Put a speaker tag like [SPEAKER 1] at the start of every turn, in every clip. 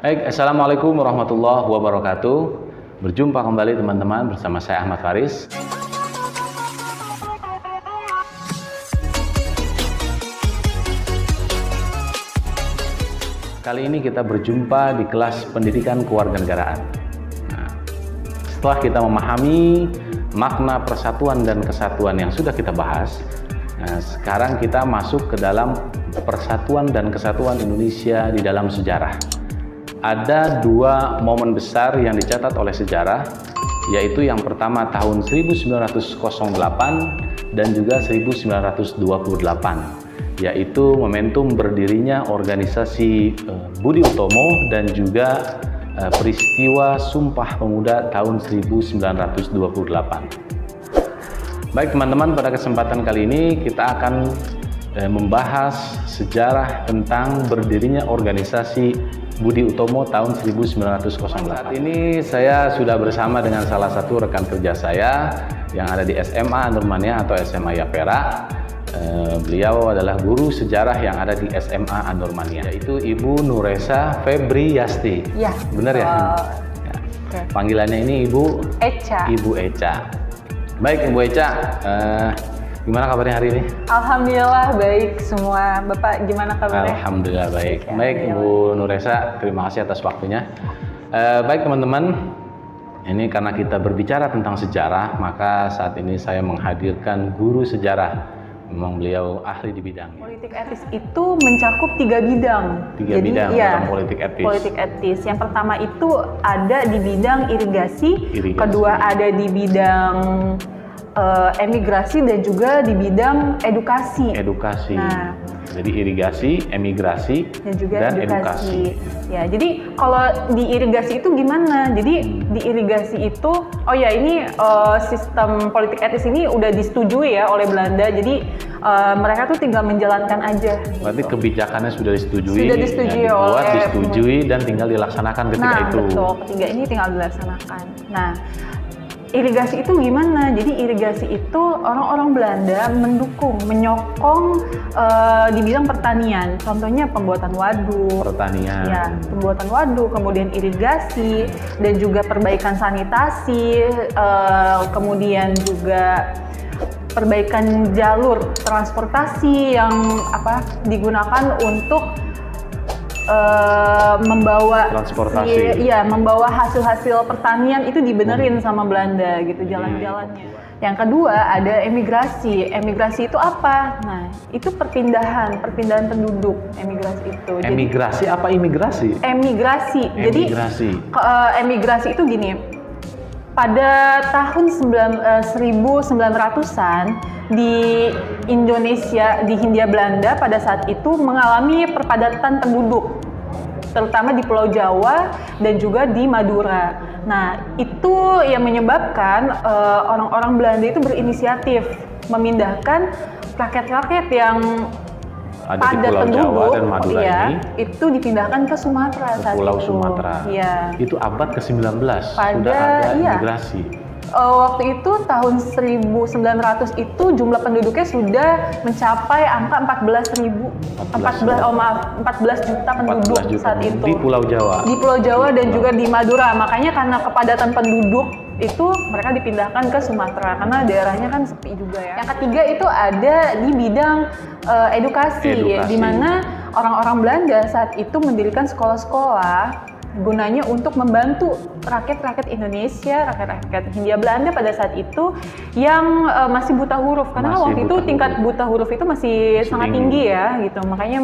[SPEAKER 1] Baik, Assalamualaikum warahmatullahi wabarakatuh. Berjumpa kembali teman-teman bersama saya Ahmad Faris. Kali ini kita berjumpa di kelas pendidikan kewarganegaraan. Nah, setelah kita memahami makna persatuan dan kesatuan yang sudah kita bahas, nah, sekarang kita masuk ke dalam persatuan dan kesatuan Indonesia di dalam sejarah. Ada dua momen besar yang dicatat oleh sejarah, yaitu yang pertama tahun 1908 dan juga 1928, yaitu momentum berdirinya organisasi Budi Utomo dan juga peristiwa Sumpah Pemuda tahun 1928. Baik teman-teman, pada kesempatan kali ini kita akan membahas sejarah tentang berdirinya organisasi Budi Utomo tahun 1908. Saat ini saya sudah bersama dengan salah satu rekan kerja saya yang ada di SMA Nurmania atau SMA Yapera. Beliau adalah guru sejarah yang ada di SMA Nurmania, yaitu Ibu Nuresa Febriasti.
[SPEAKER 2] Ya.
[SPEAKER 1] Benar ya? Ya.
[SPEAKER 2] Okay.
[SPEAKER 1] Panggilannya ini Ibu
[SPEAKER 2] Eca.
[SPEAKER 1] Ibu Eca. Baik Ibu Eca, gimana kabarnya hari ini?
[SPEAKER 2] Alhamdulillah baik semua. Bapak gimana kabarnya?
[SPEAKER 1] Alhamdulillah baik.
[SPEAKER 2] Ya,
[SPEAKER 1] Baik Ibu Nuresa, terima kasih atas waktunya. Baik teman-teman, ini karena kita berbicara tentang sejarah, maka saat ini saya menghadirkan guru sejarah. Memang beliau ahli di bidangnya.
[SPEAKER 2] Politik etis itu mencakup 3 bidang.
[SPEAKER 1] Tiga bidang dalam politik etis.
[SPEAKER 2] Politik etis. Yang pertama itu ada di bidang irigasi. Kedua ada di bidang emigrasi dan juga di bidang edukasi.
[SPEAKER 1] Nah, jadi irigasi, emigrasi, dan edukasi.
[SPEAKER 2] Ya, jadi kalau di irigasi itu gimana? Jadi di irigasi itu, ini sistem politik etis ini udah disetujui ya oleh Belanda. Jadi mereka tuh tinggal menjalankan aja.
[SPEAKER 1] Berarti kebijakannya sudah disetujui, disetujui dan tinggal dilaksanakan ketika itu.
[SPEAKER 2] Nah, betul. Ketiga ini tinggal dilaksanakan. Nah, irigasi itu gimana? Jadi irigasi itu orang-orang Belanda mendukung, menyokong di bidang pertanian. Contohnya pembuatan waduk.
[SPEAKER 1] Pertanian.
[SPEAKER 2] Ya, pembuatan waduk, kemudian irigasi dan juga perbaikan sanitasi, kemudian juga perbaikan jalur transportasi yang digunakan untuk membawa
[SPEAKER 1] transportasi.
[SPEAKER 2] Membawa hasil-hasil pertanian itu dibenerin sama Belanda gitu jalan-jalannya. Yang kedua ada emigrasi. Emigrasi itu apa? Nah, itu perpindahan penduduk. Emigrasi itu.
[SPEAKER 1] Emigrasi apa imigrasi?
[SPEAKER 2] Emigrasi. Jadi emigrasi itu gini. Pada tahun 1900-an di Indonesia, di Hindia Belanda pada saat itu mengalami perpadatan penduduk, terutama di Pulau Jawa dan juga di Madura. Nah, itu yang menyebabkan orang-orang Belanda itu berinisiatif memindahkan rakyat-rakyat yang
[SPEAKER 1] ada
[SPEAKER 2] padat
[SPEAKER 1] di Pulau
[SPEAKER 2] penduduk,
[SPEAKER 1] Jawa dan Madura ini,
[SPEAKER 2] itu dipindahkan ke Sumatera saat
[SPEAKER 1] Pulau
[SPEAKER 2] itu.
[SPEAKER 1] Sumatera.
[SPEAKER 2] Ya.
[SPEAKER 1] Itu abad ke-19 sudah ada imigrasi.
[SPEAKER 2] Waktu itu tahun 1900 itu jumlah penduduknya sudah mencapai angka 14 juta penduduk saat itu.
[SPEAKER 1] Di Pulau Jawa.
[SPEAKER 2] Di Pulau Jawa dan juga di Madura. Makanya karena kepadatan penduduk itu mereka dipindahkan ke Sumatera karena daerahnya kan sepi juga ya. Yang ketiga itu ada di bidang edukasi. Di mana orang-orang Belanda saat itu mendirikan sekolah-sekolah gunanya untuk membantu rakyat-rakyat Indonesia, rakyat-rakyat Hindia Belanda pada saat itu yang masih buta huruf, karena waktu itu tingkat buta huruf itu masih sangat tinggi ya gitu. Makanya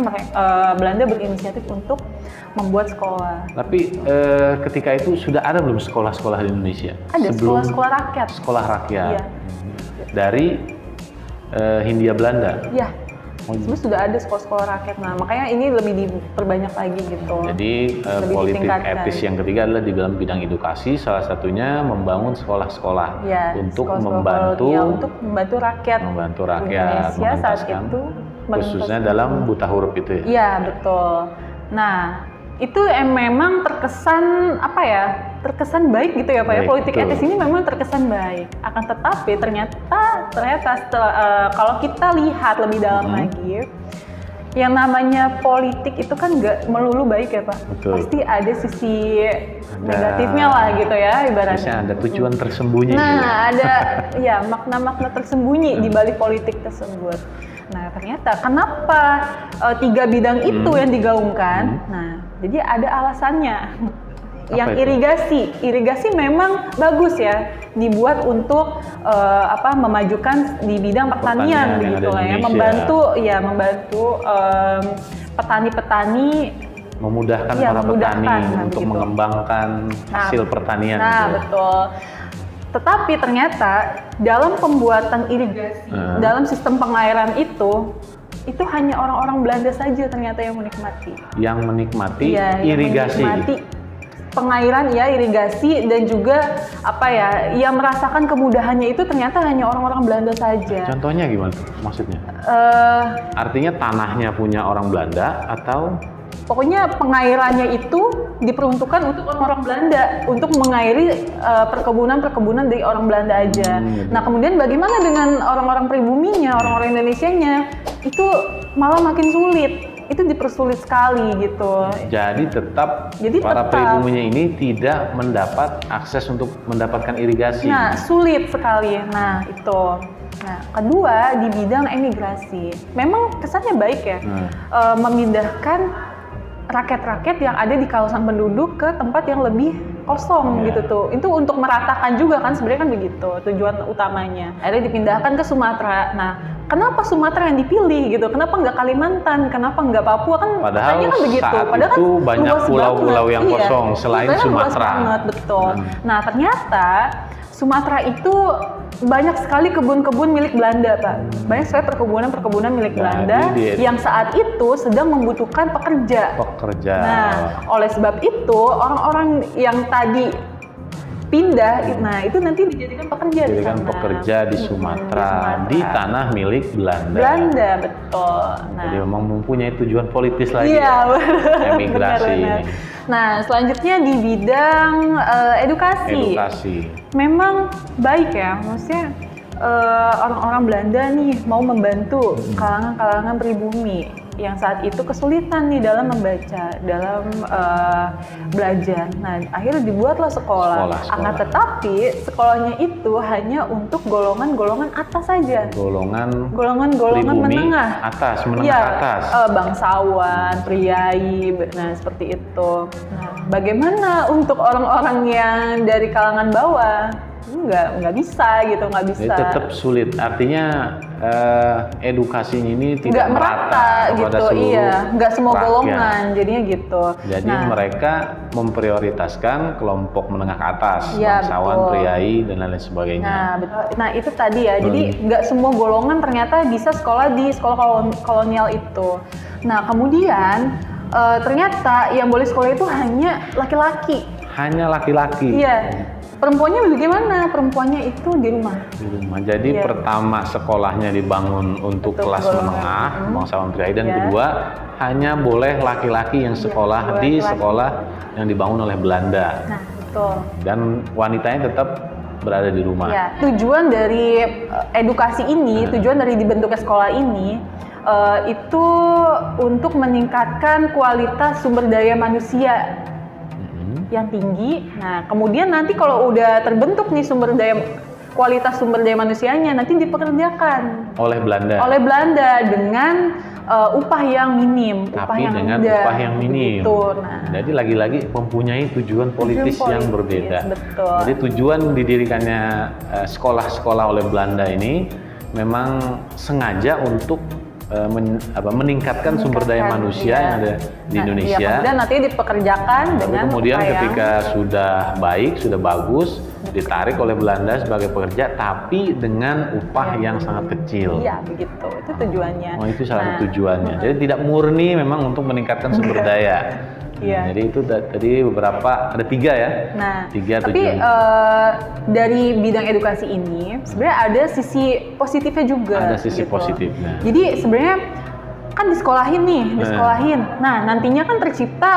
[SPEAKER 2] Belanda berinisiatif untuk membuat sekolah.
[SPEAKER 1] Tapi ketika itu sudah ada belum sekolah-sekolah di Indonesia?
[SPEAKER 2] Ada sekolah-sekolah rakyat.
[SPEAKER 1] Sekolah rakyat.
[SPEAKER 2] Iya.
[SPEAKER 1] Dari Hindia Belanda.
[SPEAKER 2] Iya. Sebenarnya sudah ada sekolah-sekolah rakyat. Nah, makanya ini lebih diperbanyak lagi gitu.
[SPEAKER 1] Jadi politik etis yang ketiga adalah di dalam bidang edukasi, salah satunya membangun sekolah-sekolah untuk membantu
[SPEAKER 2] rakyat. Indonesia saat itu
[SPEAKER 1] khususnya dalam buta huruf itu ya.
[SPEAKER 2] Iya, betul. Nah, itu memang terkesan terkesan baik gitu ya Pak ya. Politik etis ini memang terkesan baik. Akan tetapi ternyata kalau kita lihat lebih dalam lagi, yang namanya politik itu kan nggak melulu baik ya Pak.
[SPEAKER 1] Betul.
[SPEAKER 2] Pasti ada sisi negatifnya lah gitu ya ibaratnya.
[SPEAKER 1] Biasanya ada tujuan tersembunyi.
[SPEAKER 2] Nah,
[SPEAKER 1] gitu.
[SPEAKER 2] ada ya makna-makna tersembunyi di balik politik tersebut. Nah, ternyata kenapa 3 bidang itu yang digaungkan? Nah, jadi ada alasannya. Yang irigasi memang bagus ya, dibuat untuk memajukan di bidang pertanian gitu lah ya, membantu petani-petani,
[SPEAKER 1] memudahkan para petani untuk
[SPEAKER 2] gitu.
[SPEAKER 1] Mengembangkan hasil pertanian.
[SPEAKER 2] Nah,
[SPEAKER 1] gitu.
[SPEAKER 2] betul. Tetapi ternyata dalam pembuatan irigasi, dalam sistem pengairan itu hanya orang-orang Belanda saja ternyata yang menikmati.
[SPEAKER 1] Yang menikmati irigasi.
[SPEAKER 2] Yang menikmati pengairan ya, irigasi, dan juga yang merasakan kemudahannya itu ternyata hanya orang-orang Belanda saja.
[SPEAKER 1] Contohnya gimana tuh maksudnya? Artinya tanahnya punya orang Belanda atau?
[SPEAKER 2] Pokoknya pengairannya itu diperuntukkan untuk orang-orang Belanda, untuk mengairi perkebunan-perkebunan dari orang Belanda aja. Nah, kemudian bagaimana dengan orang-orang pribuminya, orang-orang Indonesianya? Itu malah makin sulit. Itu dipersulit sekali gitu.
[SPEAKER 1] Jadi tetap para pribuminya ini tidak mendapat akses untuk mendapatkan irigasi.
[SPEAKER 2] Nah, sulit sekali. Nah, itu. Nah, kedua di bidang emigrasi. Memang kesannya baik ya, memindahkan rakyat-rakyat yang ada di kawasan penduduk ke tempat yang lebih kosong gitu tuh. Itu untuk meratakan juga kan, sebenarnya kan begitu tujuan utamanya. Akhirnya dipindahkan ke Sumatera. Nah, kenapa Sumatera yang dipilih gitu? Kenapa nggak Kalimantan? Kenapa nggak Papua? Kan
[SPEAKER 1] padahal
[SPEAKER 2] kan begitu.
[SPEAKER 1] Padahal itu kan banyak pulau-pulau yang kosong selain Sumatera.
[SPEAKER 2] Banget, betul. Nah, ternyata Sumatera itu banyak sekali kebun-kebun milik Belanda, Pak. Banyak sekali perkebunan-perkebunan milik Belanda yang saat itu sedang membutuhkan pekerja. Nah, oleh sebab itu orang-orang yang tadi pindah, nah itu nanti dijadikan pekerja di sana.
[SPEAKER 1] Pekerja di Sumatera, di tanah milik Belanda.
[SPEAKER 2] Belanda, betul. Nah,
[SPEAKER 1] jadi memang mempunyai tujuan politis lagi emigrasi ini.
[SPEAKER 2] Nah, selanjutnya di bidang edukasi. Memang baik ya, maksudnya orang-orang Belanda nih mau membantu kalangan-kalangan pribumi yang saat itu kesulitan nih dalam membaca, dalam belajar. Nah, akhirnya dibuatlah sekolah. Akan tetapi sekolahnya itu hanya untuk golongan-golongan atas saja. Golongan menengah.
[SPEAKER 1] Menengah atas.
[SPEAKER 2] Bangsawan, priai, nah seperti itu. Nah, bagaimana untuk orang-orang yang dari kalangan bawah? Nggak bisa gitu, nggak bisa.
[SPEAKER 1] Jadi tetap sulit. Artinya edukasinya ini tidak merata
[SPEAKER 2] gitu, nggak semua golongan, jadinya gitu.
[SPEAKER 1] Jadi mereka memprioritaskan kelompok menengah ke atas, bangsawan, priai, dan lain sebagainya.
[SPEAKER 2] Nah, betul. Nah, itu tadi ya. Jadi nggak semua golongan ternyata bisa sekolah di sekolah kolonial itu. Nah, kemudian ternyata yang boleh sekolah itu hanya laki-laki.
[SPEAKER 1] Hanya laki-laki.
[SPEAKER 2] Iya. Perempuannya bagaimana? Perempuannya itu di rumah.
[SPEAKER 1] Jadi pertama sekolahnya dibangun untuk kelas menengah, bangsawan priai, dan kedua hanya boleh laki-laki yang sekolah di sekolah yang dibangun oleh Belanda.
[SPEAKER 2] Nah, betul.
[SPEAKER 1] Dan wanitanya tetap berada di rumah.
[SPEAKER 2] Ya, tujuan dari edukasi ini, tujuan dari dibentuknya sekolah ini itu untuk meningkatkan kualitas sumber daya manusia yang tinggi. Nah, kemudian nanti kalau udah terbentuk nih kualitas sumber daya manusianya, nanti dipekerjakan oleh Belanda dengan upah yang minim, upah yang minim.
[SPEAKER 1] Nah, jadi lagi-lagi mempunyai tujuan politis yang berbeda.
[SPEAKER 2] Betul.
[SPEAKER 1] Jadi tujuan didirikannya sekolah-sekolah oleh Belanda ini memang sengaja untuk meningkatkan sumber daya manusia yang ada di Indonesia.
[SPEAKER 2] Kemudian nanti dipekerjakan dengan
[SPEAKER 1] kemudian ketika sudah baik, sudah bagus, ditarik oleh Belanda sebagai pekerja, tapi dengan upah yang sangat kecil.
[SPEAKER 2] Iya, begitu. Itu tujuannya.
[SPEAKER 1] Itu salah satu tujuannya. Jadi tidak murni memang untuk meningkatkan sumber daya.
[SPEAKER 2] Iya.
[SPEAKER 1] Jadi itu tadi beberapa, ada 3 ya.
[SPEAKER 2] Nah,
[SPEAKER 1] 3
[SPEAKER 2] tapi dari bidang edukasi ini sebenarnya ada sisi positifnya juga.
[SPEAKER 1] Ada sisi positifnya.
[SPEAKER 2] Jadi sebenarnya kan disekolahin. Nah, nantinya kan tercipta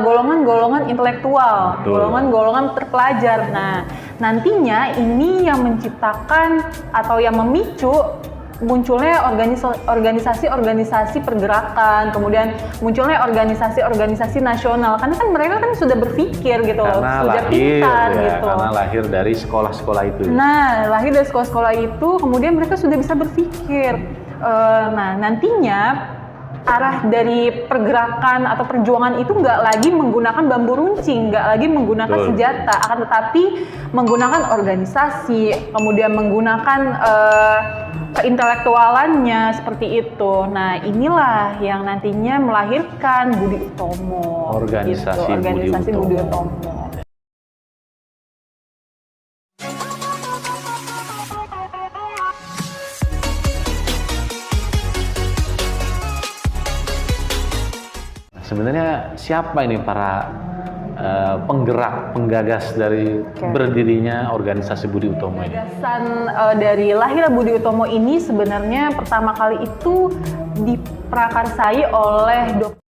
[SPEAKER 2] golongan-golongan intelektual, golongan-golongan terpelajar. Nah, nantinya ini yang menciptakan atau yang memicu munculnya organisasi-organisasi pergerakan, kemudian munculnya organisasi-organisasi nasional, karena kan mereka kan sudah berpikir gitu loh, sudah pintar gitu.
[SPEAKER 1] Karena lahir dari sekolah-sekolah itu.
[SPEAKER 2] Nah, lahir dari sekolah-sekolah itu, kemudian mereka sudah bisa berpikir. Nah, nantinya arah dari pergerakan atau perjuangan itu nggak lagi menggunakan bambu runcing, nggak lagi menggunakan senjata, akan tetapi menggunakan organisasi, kemudian menggunakan keintelektualannya seperti itu. Nah, inilah yang nantinya melahirkan Budi Utomo.
[SPEAKER 1] Organisasi Budi Utomo. Sebenarnya siapa ini para penggerak, penggagas dari berdirinya organisasi Budi Utomo ini?
[SPEAKER 2] Gagasan dari lahir Budi Utomo ini sebenarnya pertama kali itu diprakarsai oleh Dr.